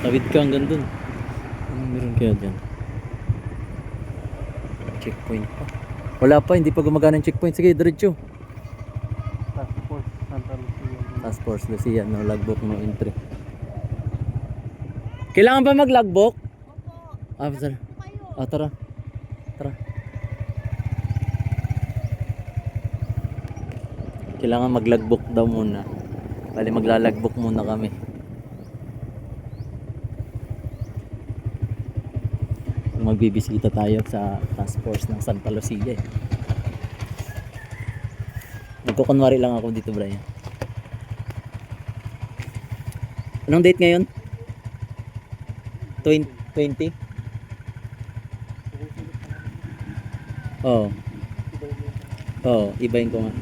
Tawid ka hanggang dun. Anong meron kaya dyan? Checkpoint pa. Wala pa, hindi pa gumagana yung checkpoint. Sige, diretso. Task Force Santa Lucia. Task Force Lucia, no logbook, no entry. Kailangan ba mag-logbook? Ah, sir. Ah, tara. Tara. Kailangan mag-logbook daw muna. Bali magla-logbook muna kami. Magbibisita tayo sa task force ng Santa Lucia eh. Magkukunwari lang ako dito, Brian. Anong date ngayon? 20? Oo. Oo, ibahin ko nga.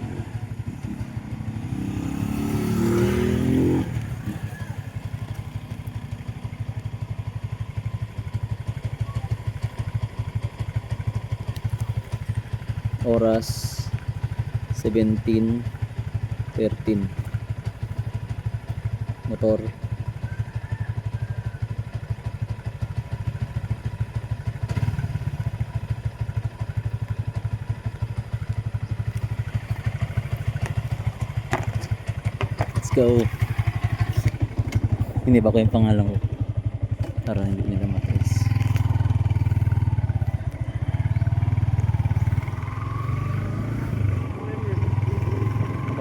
Oras 17:13. Motor let's go. Hindi ba ko yung pangalan ko para hindi nila matrace.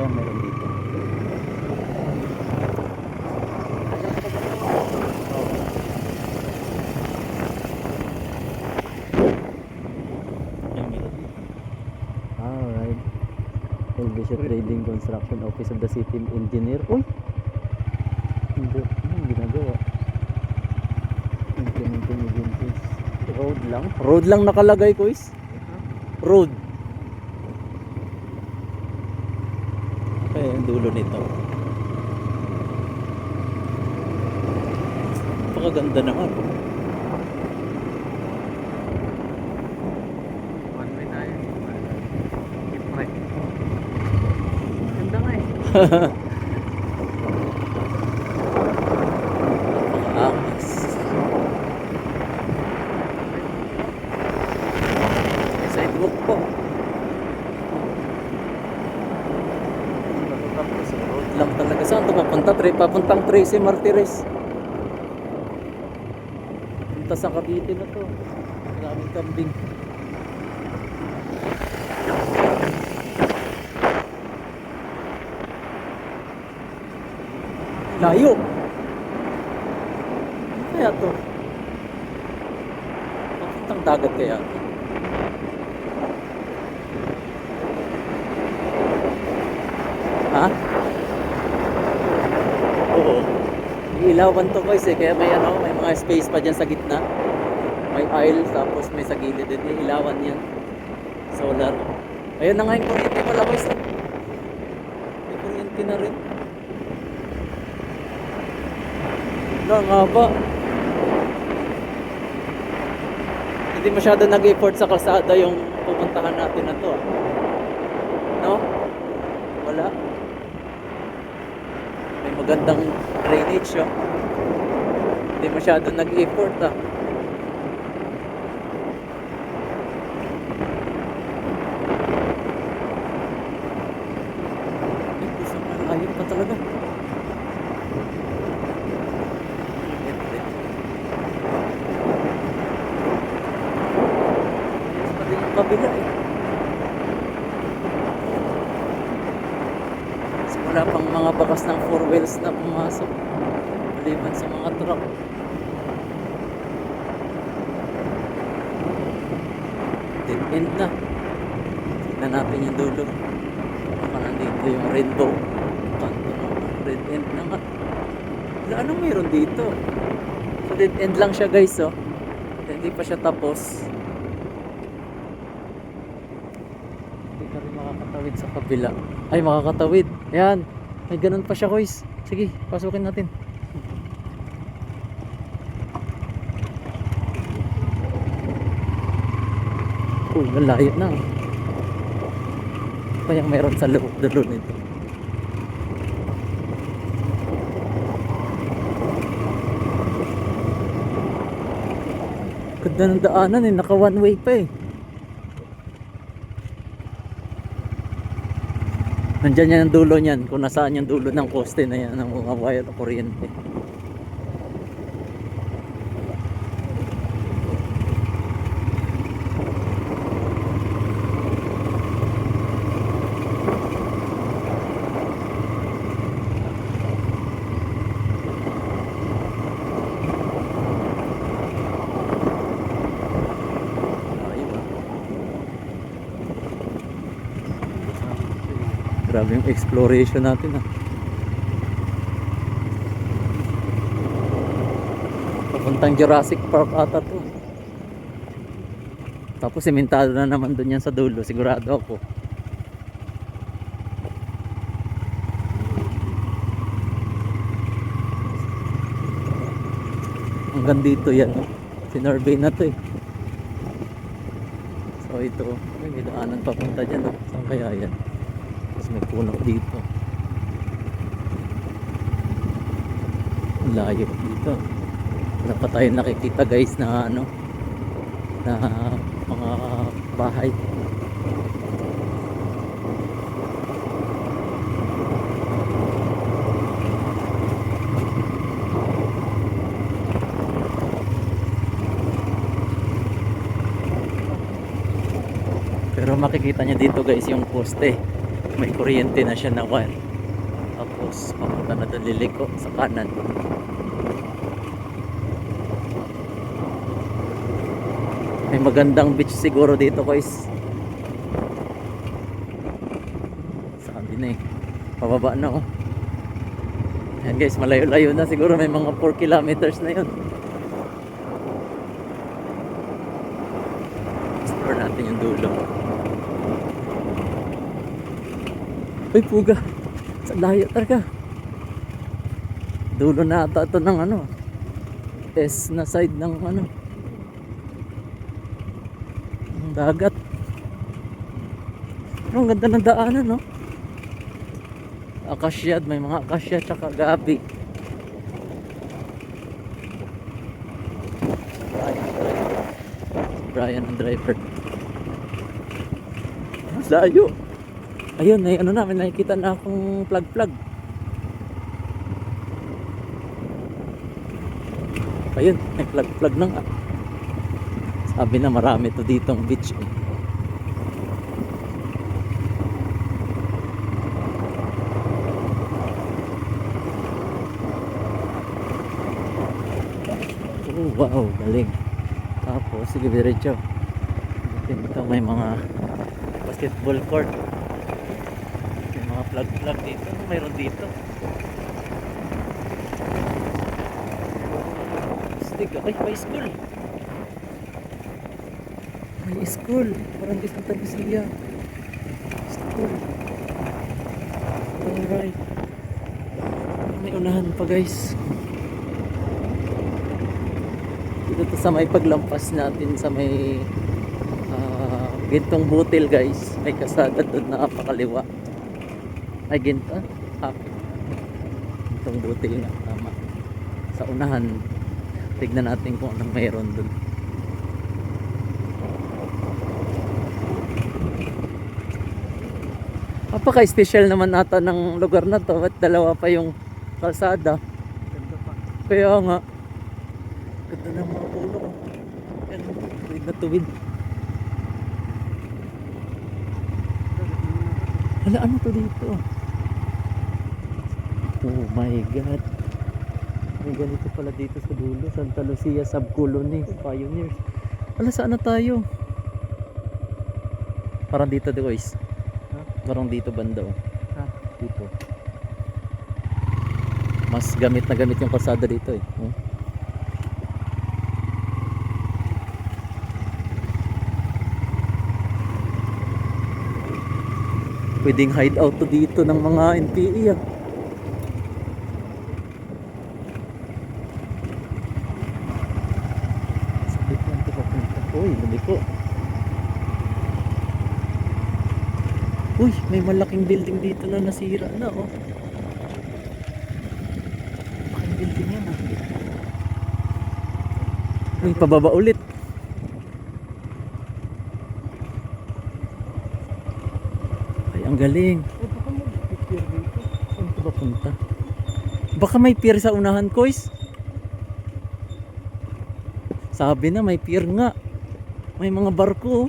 Kaya meron dito. Alright. Elviso Trading Construction Office of the City Engineer. Uy! Hindi. Anong ginagawa? Implementing agencies. Road lang? Road lang nakalagay ko is. Road. Okay, ang dulo nito. Napakaganda naman. One way tayo. Keep right. Ganda nga eh. Angas. Sidewalk po. Tapos road lang talaga. Saan ito papunta? Papuntang Tracy Martires. Punta sa Cavite na to. Maraming kambing. Layo. Ano kaya to? Papuntang dagat kaya to? Ha? Oo. Ilawan to guys eh. Kaya may ano, may mga space pa dyan sa gitna. May aisle tapos may sa gilid din. Ilawan yan. Solar. Ayun na nga yung kuryente pala guys. May kuryente na rin. Wala nga ba? Hindi masyado nag-effort sa kalsada yung pupuntahan natin na to. No? Wala. May magandang drainage oh. Hindi masyado nag-effort ah. Gusto mo, ayun pa talaga. Pati yung kabila eh. Wala pang mga bakas ng 4 wheels na pumasok maliban sa mga truck. Dead end na. Tignan natin yung dulo. Baka nandito yung rainbow. Kanto ng red end na nga. Wala, anong meron dito? So dead end lang siya guys oh. Hindi pa siya tapos. Hindi ka rin makakatawid sa kabila. Ay, makakatawid. Ayan. May ganun pa siya guys. Sige, pasukin natin. Uy, malayo na. Kaya meron sa loob dulo nito. Ganda ng daanan eh, naka one way pa eh. Nandyan yan ang dulo niyan, kung nasaan yung dulo ng poste na yan, ng mga wire o kuryente. Ayun ah. Grabe yung exploration natin ah. Papuntang Jurassic Park ata to. Tapos sementado na naman dun yan sa dulo, sigurado ako. Hanggang dito yan, no? Sinurvey na to eh. So ito, may daanan papunta dyan, no? Saan kaya yan? Tapos may puno dito. Ang layo dito. Wala pa tayo nakikita guys na ano, na mga bahay. Pero makikita nyo dito guys yung poste. May kuryente na siya na wire. Tapos papunta na doon liliko sa kanan. May magandang beach siguro dito guys. Sabi na eh. Pababa na oh. Ayan guys, malayo-layo na siguro, may mga 4 kilometers na yun. Explore natin yung dulo. Uy, puga. Sa layo talaga. Dulo na ata ito ng ano, S na side ng ano, ng dagat. Pero ang ganda ng daanan, no? Akasya, may mga akasya tsaka gabi. Brian ang driver. Mas layo. Ayun, ay ano na, may nakikita na akong plug. Ayun, may plug na nga. Sabi na marami to ditong beach eh. Oh wow, galing. Tapos sige, diretso. Dito may mga basketball court. May mga plug dito. Ano mayroon dito? Stick, ay may school. May school. Parang di Santa Lucia. School. Alright. May unahan pa guys. Dito to sa may paglampas natin sa may gintong butil guys. May kasada doon na napakaliwa. Ay ginto. Gintong butil nga. Tama. Sa unahan. Tignan natin kung anong mayroon doon. Napaka-special naman ata ng lugar na to. At dalawa pa yung kalsada. Ganda pa. Kaya nga. Ganda ng mga puno. Yan. Tuwid na tuwid. Hala, ano to dito? Oh my God. May ganito pala dito sa dulo. Santa Lucia Sub-Colony Pioneers. Hala, saan na tayo? Parang dito guys. Parang dito banda oh. Dito. Mas gamit na gamit yung kalsada dito eh. Pwedeng hideout to dito ng mga NPE ah. Sabit lang ito papunta. Uy, lumiko. Uy, may malaking building dito na nasira na oh. Malaking building yan ah. Uy, pababa ulit. galing. Eh, baka mag-picture dito. Saan ito ba punta? Baka may pier sa unahan, Kois. Sabi na may pier nga. May mga barko. Oh.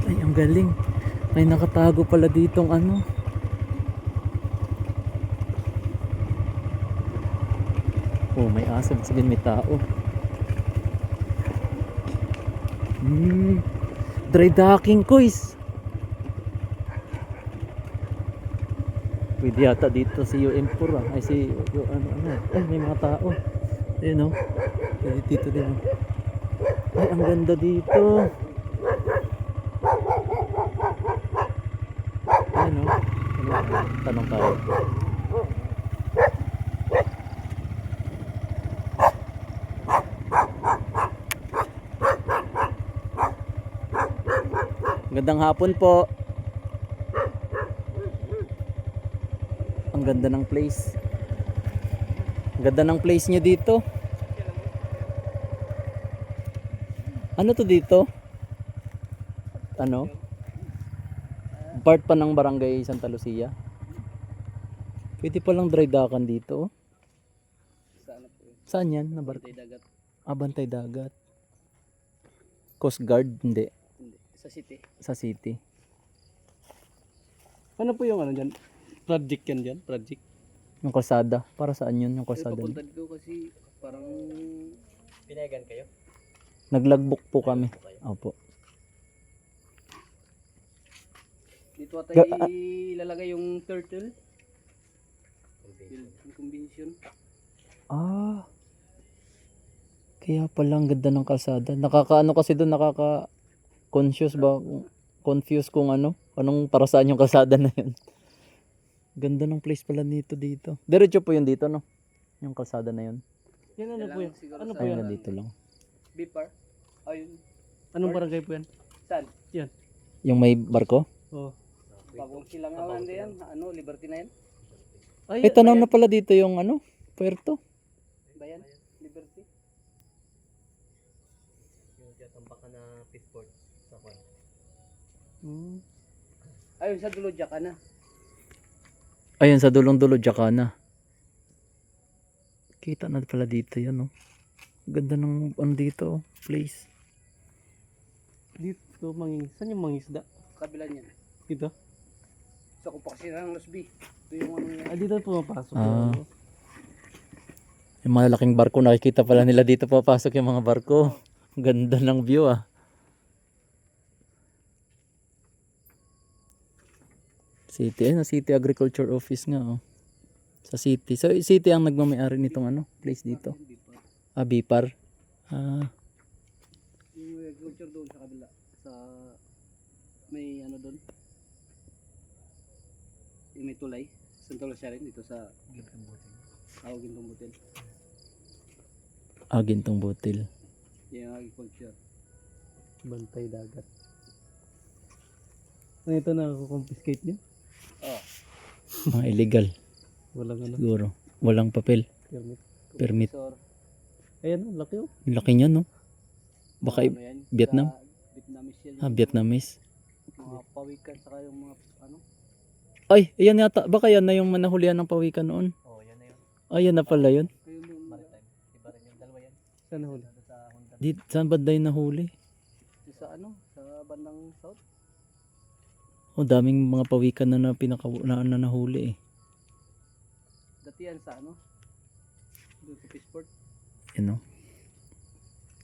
Ay, ang galing. May nakatago pala ditong ano. Oh, may aso. Sabihin may tao. Dry docking, Kois. Pwede yata dito si UM4 ah. Ay si ay may mga tao. Ayun oh. Pwede dito din oh. Ay ang ganda dito. Ayun oh. Tanong tayo. Magandang hapon po. Ang ganda ng place. Ang ganda ng place nyo dito. Ano to dito? Ano? Part pa ng barangay Santa Lucia. Pwede palang dry dockan dito. Saan yan? Na Bantay dagat. Bantay dagat. Coast Guard? Hindi. Sa city. Sa city. Ano po yung ano dyan? Project yan dyan? Project? Yung kalsada. Para saan yun? Yung kalsada. Papunta dito kasi parang pinayagan kayo? Naglagbok po kami. Opo. Dito tayo ilalagay yung turtle. Yung convention. Kaya pala ang ganda ng kalsada. Nakakaano kasi doon, confuse ba? Confuse kung anong para saan yung kalsada na yun. Ganda ng place pala dito. Diretso po yun dito, no? Yung kalsada na yun. Yan ano po yan? Ano po Ayun yan? na dito lang. Bipar? Ayun. Anong barangay po yan? Saan? Yan. Yung may barko? Oo. Bagong silangan na yan. Ano, Liberty na yan? Ay, tanaw na pala dito yung puerto. Bayan? Liberty? Yung tiyatampakan na Peaceport sa Kwan. Ayun sa dulo dyan ka na. Ayun sa dulong-dulo Jacana. Kita na pala dito yan, oh. Ganda ng dito, place. Dito saan yung mangisda? Kabila niyan. Dito? Sa kupaksi ng Los B. Ito yung ano yan. Dito pumapasok. Yung malalaking barko, nakikita pala nila dito papasok yung mga barko. Ganda ng view ah. City, City Agriculture Office nga oh. Sa city. So city ang nagmamay-ari nitong place dito. Bipar. Yung agriculture doon sa kabila. Sa may doon. Yung may tulay. Santa Lucia rin dito sa Gintong Butil. Gintong Butil. Yung agriculture. Bantay dagat. Ito na confiscate niyo? Mga illegal. Walang Siguro. Walang papel. Permit. Ayan, laki oh. Laki niya no. Baka Vietnam? Vietnamese yan. Vietnamese. Mga pawikan saka yung mga Ay, ayan yata. Baka yan na yung manahulihan ng pawikan noon. yan na yun. Ayan na pala yun. Maritime. Iba rin yung dalawa yan. Saan nahuli? Saan ba daw nahuli? Sa sa bandang south. Daming mga pawikan na nahuli eh. Dati yan sa doon sa Peaceport. Yan no.